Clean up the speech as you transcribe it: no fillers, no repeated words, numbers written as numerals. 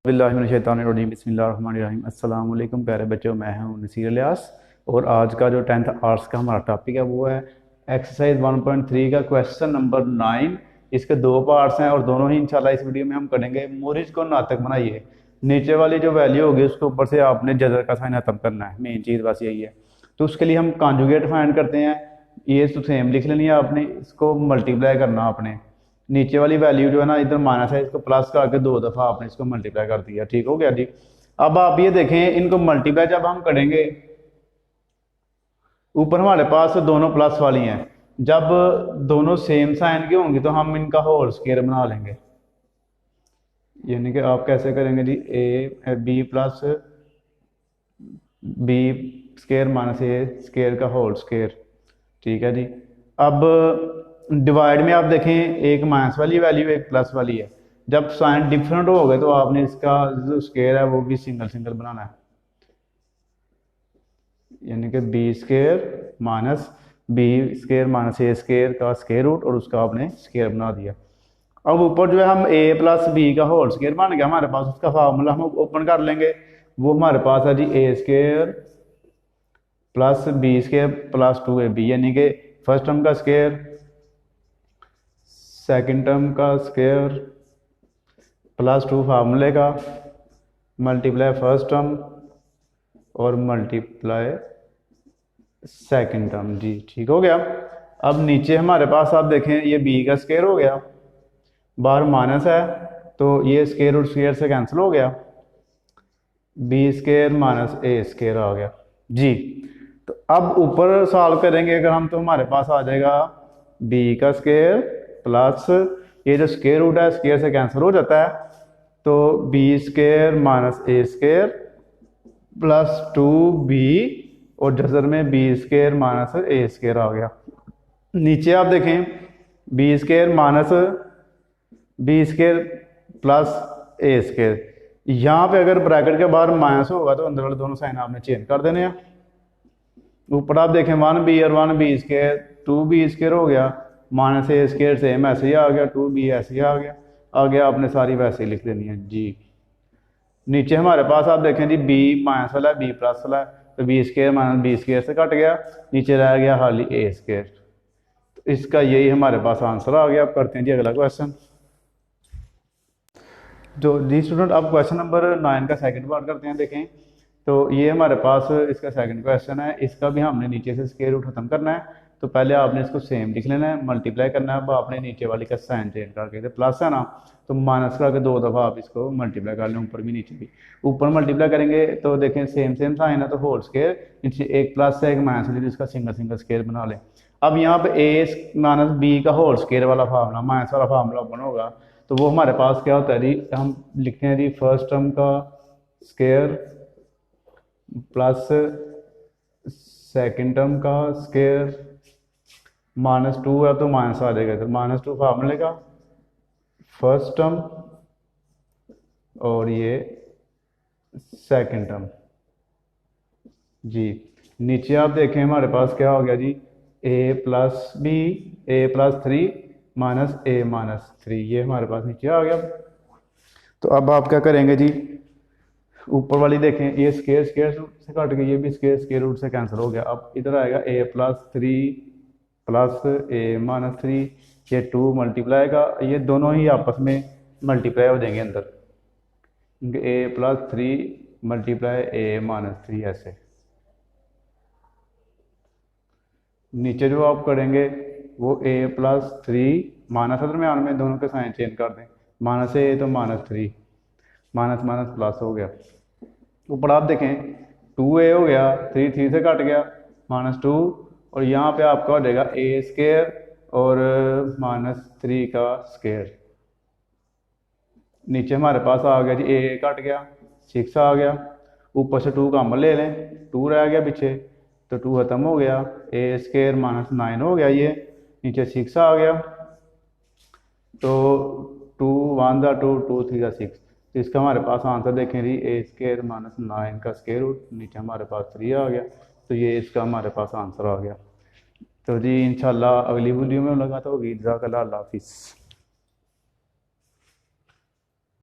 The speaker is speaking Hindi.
बिस्मिल्लाहिर्रहमानिर्रहीम बिस्मिल्लाहिर्रहमानिर्रहीम। अस्सलाम वालेकुम प्यारे बच्चों, मैं हूं नसीर इलियास। और आज का जो 10th आर्ट्स का हमारा टॉपिक है वो है एक्सरसाइज 1.3 का क्वेश्चन नंबर 9। इसके दो पार्ट्स हैं और दोनों ही इंशाल्लाह इस वीडियो में हम करेंगे। मोरिज को नातक बनाइए। नीचे वाली जो वैल्यू होगी उसके ऊपर से आपने जजर का साइन खत्म करना है। मेन चीज़ बस यही है। तो उसके लिए हम कॉन्जुगेट फाइंड करते हैं। ये तो सेम लिख लेनी है आपने, इसको मल्टीप्लाई करना आपने। नीचे वाली वैल्यू जो है ना, इधर माइनस है, इसको प्लस करके दो दफ़ा आपने इसको मल्टीप्लाई कर दिया। ठीक हो गया जी। अब आप ये देखें, इनको मल्टीप्लाई जब हम करेंगे, ऊपर हमारे पास दोनों प्लस वाली हैं। जब दोनों सेम साइन की होंगी तो हम इनका होल स्क्वायर बना लेंगे। यानी कि आप कैसे करेंगे जी, A B plus B square minus A square का होल स्क्वायर। ठीक है जी। अब डिवाइड में आप देखें, एक माइनस वाली वैल्यू एक प्लस वाली है। जब साइन डिफरेंट हो गए तो आपने इसका जो स्क्वायर है वो भी सिंगल सिंगल बनाना है। यानी कि B square minus A square का स्क्वायर रूट और उसका आपने स्क्वायर बना दिया। अब ऊपर जो है हम ए प्लस बी का होल स्क्वायर बन गया हमारे पास, उसका फार्मूला हम ओपन कर लेंगे। वो हमारे पास है जी A square plus B square plus 2ab, यानी कि फर्स्ट टर्म का स्क्वायर, सेकंड टर्म का स्क्वायर प्लस 2 फार्मूले का, मल्टीप्लाई फर्स्ट टर्म और मल्टीप्लाई सेकंड टर्म जी। ठीक हो गया। अब नीचे हमारे पास आप देखें, ये बी का स्क्वायर हो गया, बाहर माइनस है तो ये स्क्वायर रूट स्क्वायर से कैंसिल हो गया, B square minus A square आ गया जी। तो अब ऊपर सॉल्व करेंगे अगर हम, तो हमारे पास आ जाएगा बी का स्क्वायर प्लस ये जो स्क्वायर रूट है स्क्वायर से कैंसिल हो जाता है, तो B square minus A square plus 2b और जजर में B square minus A square आ गया। नीचे आप देखें, B square minus B square plus A square. यहाँ पे अगर ब्रैकेट के बाहर माइनस होगा तो अंदर वाले दोनों साइन आपने चेंज कर देने हैं। ऊपर आप देखें 1b और 1b स्क्वायर 2b स्क्वायर हो गया, माइनस ए स्क्वायर सेम ऐसे ही आ गया, 2b ऐसे ही आ गया। आगे आपने सारी वैसे ही लिख लेनी है जी। नीचे हमारे पास आप देखें जी, बी माइनस वाला है बी प्लस वाला है, तो B square minus B square से कट गया, नीचे रह गया खाली ए स्क्वायर। तो इसका यही हमारे पास आंसर आ गया। अब करते हैं जी अगला क्वेश्चन। जो जी स्टूडेंट, अब क्वेश्चन नंबर 9 का सेकंड पार्ट करते हैं। देखें तो ये हमारे पास इसका सेकंड क्वेश्चन है। इसका भी हमने नीचे से स्क्वायर रूट खत्म करना है। तो पहले आपने इसको सेम लिख लेना है, मल्टीप्लाई करना है। अब आपने नीचे वाली का साइन चेंज करके, तो प्लस है ना, तो माइनस करके दो दफ़ा आप इसको मल्टीप्लाई कर लें, ऊपर भी नीचे भी। ऊपर मल्टीप्लाई करेंगे तो देखें सेम सेम साइन है तो होल स्क्वायर, नीचे एक प्लस है एक माइनस है, इसका सिंगल सिंगल स्क्वायर बना लें। अब यहाँ पे ए माइनस बी का होल स्क्वायर वाला फार्मूला, माइनस वाला फार्मूला ओपन होगा, तो वो हमारे पास क्या होता है जी, हम लिखते हैं जी फर्स्ट टर्म का स्क्वायर प्लस सेकंड टर्म का स्क्वायर माइनस 2 है तो माइनस आ जाएगा, तो -2 फार्मूले का फर्स्ट टर्म और ये सेकंड टर्म जी। नीचे आप देखें हमारे पास क्या हो गया जी, a plus B A plus 3 minus A minus 3, ये हमारे पास नीचे आ गया। तो अब आप क्या करेंगे जी, ऊपर वाली देखें, ये स्क्वायर स्क्वायर रूट से कट गई, ये भी स्क्वायर स्क्वायर रूट से कैंसिल हो गया। अब इधर आएगा a plus 3 plus A minus 3, ये 2 मल्टीप्लाई का, ये दोनों ही आपस में मल्टीप्लाई हो जाएंगे अंदर, a plus 3 multiply A minus 3 ऐसे। नीचे जो आप करेंगे वो a प्लस 3 माइनस है दरम्यान में, दोनों के साइन चेंज कर दें, माइनस ए तो -3, माइनस माइनस प्लस हो गया। ऊपर आप देखें 2a हो गया, 3 से कट गया, -2, और यहाँ पे आपका हो जाएगा ए स्क्वायर और -3 का स्क्वायर। नीचे हमारे पास आ गया जी a कट गया, 6 आ गया, ऊपर से 2 कॉमन ले लें, 2 रह गया पीछे, तो 2 खत्म हो गया, ए स्क्वायर -9 हो गया, ये नीचे 6 आ गया, तो 2 1 दा 2 2 3 का 6। तो इसका हमारे पास आंसर देखें जी, ए स्क्वायर -9 का स्क्वायर रूट, नीचे हमारे पास 3 आ गया, तो ये इसका हमारे पास आंसर आ गया। तो जी इंशाल्लाह अगली वीडियो में मुलाकात होगी। जज़ाकल्लाह, अल्लाह हाफिज़।